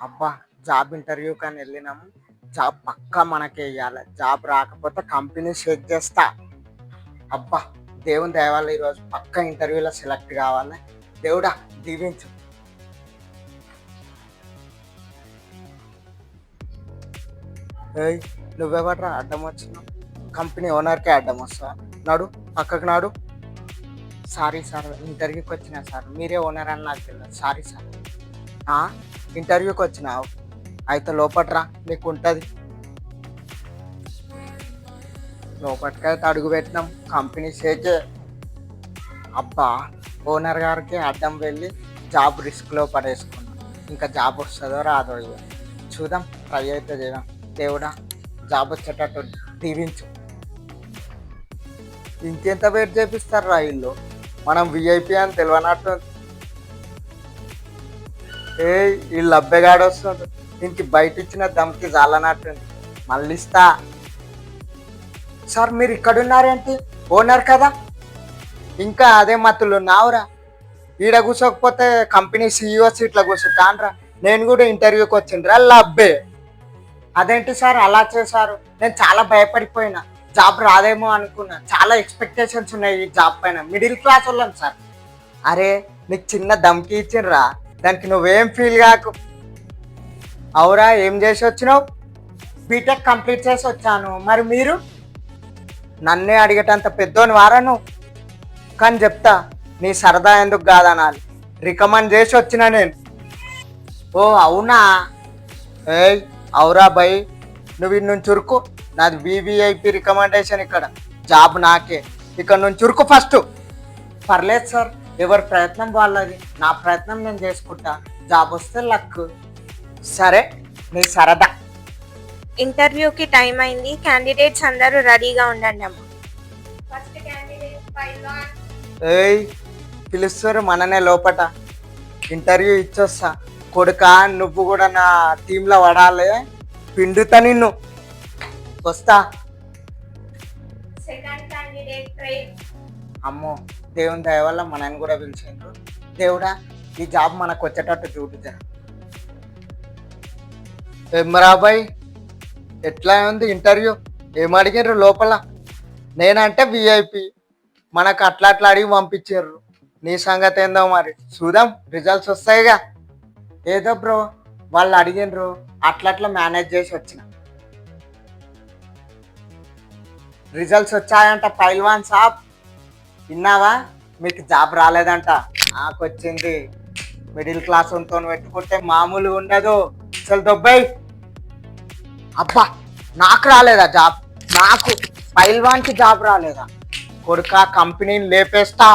అబ్బా! Job interview కని వెళ్ళినాము. జాబ్ పక్కా మనకే ఇయ్యాల. జాబ్ రాకపోతే కంపెనీ షేక్ చేస్తా. అబ్బా! దేవుని దయ వల్ల ఈరోజు పక్కా ఇంటర్వ్యూలో సెలెక్ట్ కావాలి. దేవుడా దీవించు. ఏయ్! నువ్వెవర్రా అడ్డం వచ్చినావు? కంపెనీ ఓనర్‌కే అడ్డం వస్తావా? నడు పక్కకు నడు. సారీ సార్, ఇంటర్వ్యూకి వచ్చినా సార్. మీరే ఓనర్ అని నాకు తెలవదు. Sorry sir. ఆ! ఇంటర్వ్యూకి వచ్చినావు. అయితే లోపట్రా నీకుంటది. లోపటికైతే అడుగు పెట్టినాం. కంపెనీ షేకే. అబ్బా! ఓనర్ గారికి అడ్డం వెళ్ళి జాబ్ రిస్క్‌లో పడేసుకున్నాం. ఇంకా జాబ్ వస్తదో రాదో ఇగ. చూద్దాం, ట్రై అయితే చేద్దాం. దేవుడా జాబ్ వచ్చేటట్టు దీవించు. ఇంకెంత వెయిట్ చేపిస్తారురా ఈళ్ళు? మనం వీఐపీ అని తెలవనట్టు. ఏయ్! ఈళ్ళు అబ్బెగాడు వస్తుండు. దీనికి బయట ఇచ్చిన దమ్కి జాలనట్టుంది. మళ్ళీ ఇస్తా. సార్ మీరు ఇక్కడున్నారేంటి? ఓనర్ కదా? ఇంకా అదే మత్తులు నావురా. ఈడ కూర్చోకపోతే కంపెనీ సీఈఓ సీట్లో కూర్చుంటాన్రా. నేను కూడా ఇంటర్వ్యూకి వచ్చిండ్రా లబ్బే. అదేంటి సార్ అలా చేశారు? నేను చాలా భయపడిపోయినా. జాబ్ రాదేమో అనుకున్నా. చాలా ఎక్స్పెక్టేషన్స్ ఉన్నాయి ఈ జాబ్ పైన. మిడిల్ క్లాస్ వాళ్ళం సార్. అరే నీకు చిన్న దమ్కి ఇచ్చిండ్రా, దానికి నువ్వేం ఫీల్ కాకు. అవురా, ఏం చేసి వచ్చినావు? బీటెక్ కంప్లీట్ చేసి వచ్చాను. మరి మీరు? నన్నే అడిగేటంత పెద్దోని వారా నువ్వు? కానీ చెప్తా, నీ సరదా ఎందుకు కాదనాలి. రికమెండ్ చేసి వచ్చిన నేను. ఓ అవునా? ఏయ్ అవురా భయ్, నువ్వు ఇన్ని నుంచి ఉరుకు. నాది వివిఐపి రికమెండేషన్. ఇక్కడ జాబ్ నాకే. ఇక్కడ నుంచి ఉరుకు ఫస్ట్. పర్లేదు సార్, ఎవరి ప్రయత్నం వాళ్ళది. నా ప్రయత్నం నేను చేసుకుంటా. జాబ్ వస్తే లక్. సరే నీ సరదా. ఇంటర్వ్యూకి టైం అయింది. క్యాండిడేట్స్ అందరూ రెడీగా ఉండండి అమ్మా. ఫస్ట్ క్యాండిడేట్ పైల్వాన్. ఏయ్ పిలుస్తారు మననే లోపట. ఇంటర్వ్యూ ఇచ్చొస్తా. కొడుక నువ్వు కూడా నా టీంలో పడాలి. పిండుతా నిన్ను. వస్తా. Second candidate train. అమ్మో, దేవుని దయ వల్ల మనని కూడా పిలిచిండ్రు. దేవుడా ఈ జాబ్ మనకు వచ్చేటట్టు చూడుజా. ఎమ్మరాబాయ్, ఎట్లా ఉంది ఇంటర్వ్యూ? ఏం అడిగిర్రు లోపల? నేనంటే విఐపి, మనకు అట్లా అట్లా అడిగి పంపించారు. నీ సంగతి ఏందో మరి చూద్దాం. రిజల్ట్స్ వస్తాయిగా. ఏదో బ్రో వాళ్ళు అడిగినరు, అట్లట్లా మేనేజ్ చేసి వచ్చిన. రిజల్ట్స్ వచ్చాయంట పైల్వాన్ సాబ్. విన్నావా? మీకు జాబ్ రాలేదంట. నాకు వచ్చింది. మిడిల్ క్లాస్ ఉంతో పెట్టుకుంటే మామూలుగా ఉండదు. అసలు దొబ్బాయి. అబ్బా, నాకు రాలేదా జాబ్? నాకు పైల్వాన్కి జాబ్ రాలేదా? కొడుక కంపెనీని లేపేస్తా.